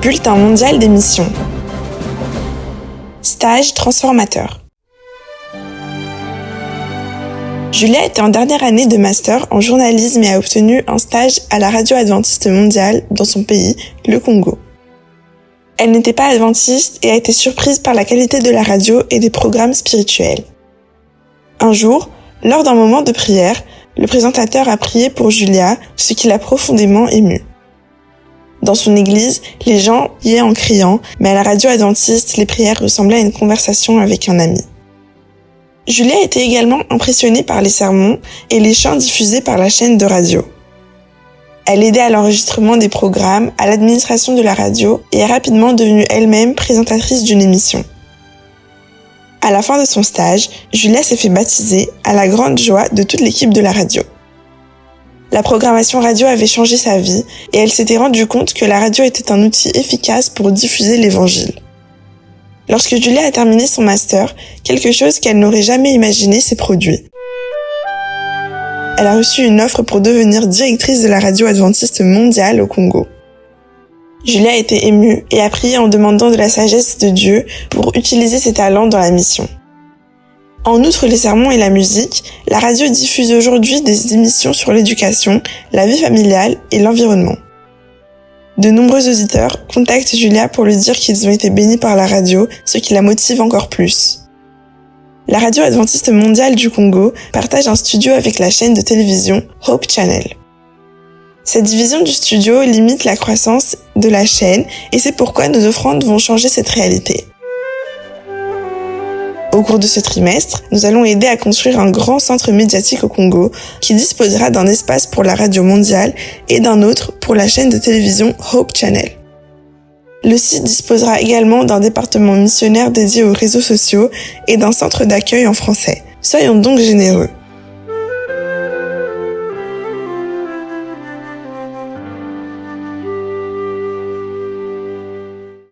Bulletin mondial des missions. Stage transformateur. Julia était en dernière année de master en journalisme et a obtenu un stage à la radio adventiste mondiale dans son pays, le Congo. Elle n'était pas adventiste et a été surprise par la qualité de la radio et des programmes spirituels. Un jour, lors d'un moment de prière, le présentateur a prié pour Julia, ce qui l'a profondément émue. Dans son église, les gens priaient en criant, mais à la radio adventiste, les prières ressemblaient à une conversation avec un ami. Julia était également impressionnée par les sermons et les chants diffusés par la chaîne de radio. Elle aidait à l'enregistrement des programmes, à l'administration de la radio et est rapidement devenue elle-même présentatrice d'une émission. À la fin de son stage, Julia s'est fait baptiser à la grande joie de toute l'équipe de la radio. La programmation radio avait changé sa vie et elle s'était rendue compte que la radio était un outil efficace pour diffuser l'évangile. Lorsque Julia a terminé son master, quelque chose qu'elle n'aurait jamais imaginé s'est produit. Elle a reçu une offre pour devenir directrice de la radio adventiste mondiale au Congo. Julia était émue et a prié en demandant de la sagesse de Dieu pour utiliser ses talents dans la mission. En outre les sermons et la musique, la radio diffuse aujourd'hui des émissions sur l'éducation, la vie familiale et l'environnement. De nombreux auditeurs contactent Julia pour lui dire qu'ils ont été bénis par la radio, ce qui la motive encore plus. La radio adventiste mondiale du Congo partage un studio avec la chaîne de télévision Hope Channel. Cette division du studio limite la croissance de la chaîne et c'est pourquoi nos offrandes vont changer cette réalité. Au cours de ce trimestre, nous allons aider à construire un grand centre médiatique au Congo qui disposera d'un espace pour la radio mondiale et d'un autre pour la chaîne de télévision Hope Channel. Le site disposera également d'un département missionnaire dédié aux réseaux sociaux et d'un centre d'accueil en français. Soyons donc généreux.